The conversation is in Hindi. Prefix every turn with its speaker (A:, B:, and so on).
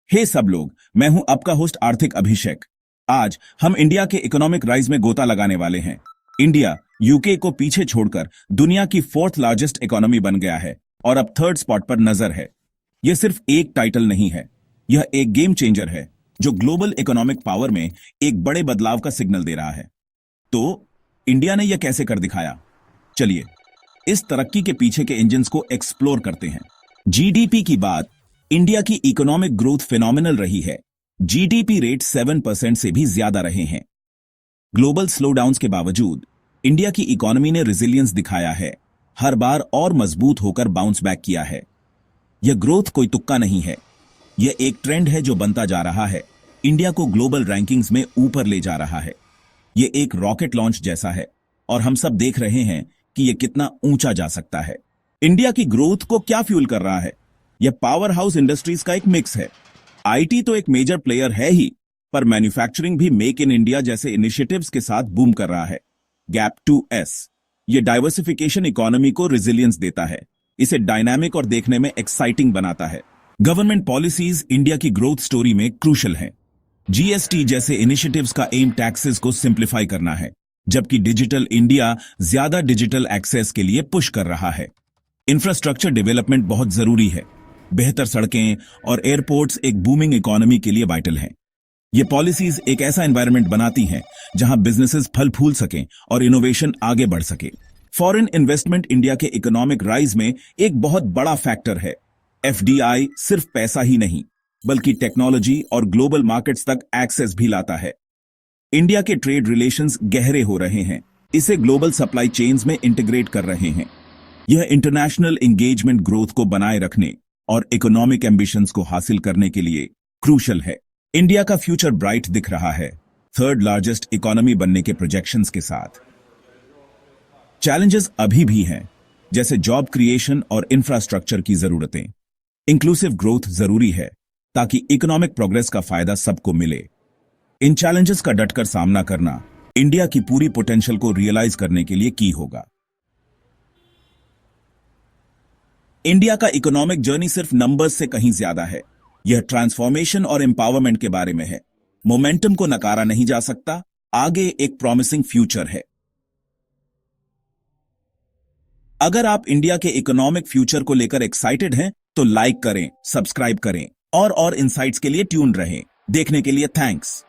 A: हे सब लोग, मैं हूं आपका होस्ट आर्थिक अभिषेक। आज हम इंडिया के इकोनॉमिक राइज में गोता लगाने वाले हैं। इंडिया यूके को पीछे छोड़कर दुनिया की फोर्थ लार्जेस्ट इकोनॉमी बन गया है और अब थर्ड स्पॉट पर नजर है। यह सिर्फ एक टाइटल नहीं है, यह एक गेम चेंजर है जो ग्लोबल इकोनॉमिक पावर में एक बड़े बदलाव का सिग्नल दे रहा है। तो इंडिया ने यह कैसे कर दिखाया? चलिए इस तरक्की के पीछे के इंजन्स को एक्सप्लोर करते हैं। जीडीपी की बात, इंडिया की इकोनॉमिक ग्रोथ फिनोमिनल रही है। जीडीपी रेट 7% से भी ज्यादा रहे हैं। ग्लोबल स्लोडाउन्स के बावजूद इंडिया की इकोनॉमी ने रेजिलियंस दिखाया है, हर बार और मजबूत होकर बाउंस बैक किया है। यह ग्रोथ कोई तुक्का नहीं है, यह एक ट्रेंड है जो बनता जा रहा है, इंडिया को ग्लोबल रैंकिंग्स में ऊपर ले जा रहा है। यह एक रॉकेट लॉन्च जैसा है और हम सब देख रहे हैं कि यह कितना ऊंचा जा सकता है। इंडिया की ग्रोथ को क्या फ्यूल कर रहा है? यह पावर हाउस इंडस्ट्रीज का एक मिक्स है। आईटी तो एक मेजर प्लेयर है ही, पर मैन्युफैक्चरिंग भी मेक इन इंडिया जैसे इनिशिएटिव्स के साथ बूम कर रहा है। गैप 2S, यह डाइवर्सिफिकेशन इकोनॉमी को रेजिलियंस देता है, इसे डायनामिक और देखने में एक्साइटिंग बनाता है। गवर्नमेंट पॉलिसीज इंडिया की ग्रोथ स्टोरी में क्रूशल हैं। जीएसटी जैसे इनिशिएटिव्स का एम टैक्सेस को सिंप्लीफाई करना है, जबकि डिजिटल इंडिया ज्यादा डिजिटल एक्सेस के लिए पुश कर रहा है। इंफ्रास्ट्रक्चर डेवलपमेंट बहुत जरूरी है। बेहतर सड़कें और एयरपोर्ट्स एक बूमिंग इकोनॉमी के लिए वाइटल हैं। ये पॉलिसीज एक ऐसा एनवायरनमेंट बनाती हैं जहां बिजनेसेस फल फूल सकें और इनोवेशन आगे बढ़ सके। फॉरेन इन्वेस्टमेंट इंडिया के इकोनॉमिक राइज में एक बहुत बड़ा फैक्टर है। एफडीआई सिर्फ पैसा ही नहीं, बल्कि टेक्नोलॉजी और ग्लोबल मार्केट्स तक एक्सेस भी लाता है। इंडिया के ट्रेड रिलेशंस गहरे हो रहे हैं, इसे ग्लोबल सप्लाई चेन्स में इंटीग्रेट कर रहे हैं। यह इंटरनेशनल एंगेजमेंट ग्रोथ को बनाए रखने और इकोनॉमिक एम्बिशंस को हासिल करने के लिए क्रूशल है। इंडिया का फ्यूचर ब्राइट दिख रहा है, थर्ड लार्जेस्ट इकोनॉमी बनने के प्रोजेक्शंस के साथ। चैलेंजेस अभी भी हैं, जैसे जॉब क्रिएशन और इंफ्रास्ट्रक्चर की जरूरतें। इंक्लूसिव ग्रोथ जरूरी है ताकि इकोनॉमिक प्रोग्रेस का फायदा सबको मिले। इन चैलेंजेस का डटकर सामना करना इंडिया की पूरी पोटेंशियल को रियलाइज करने के लिए की होगा। इंडिया का इकोनॉमिक जर्नी सिर्फ नंबर्स से कहीं ज्यादा है। यह ट्रांसफॉर्मेशन और एम्पावरमेंट के बारे में है। मोमेंटम को नकारा नहीं जा सकता, आगे एक प्रॉमिसिंग फ्यूचर है। अगर आप इंडिया के इकोनॉमिक फ्यूचर को लेकर एक्साइटेड हैं, तो लाइक करें, सब्सक्राइब करें और इनसाइट्स के लिए ट्यून रहें। देखने के लिए थैंक्स।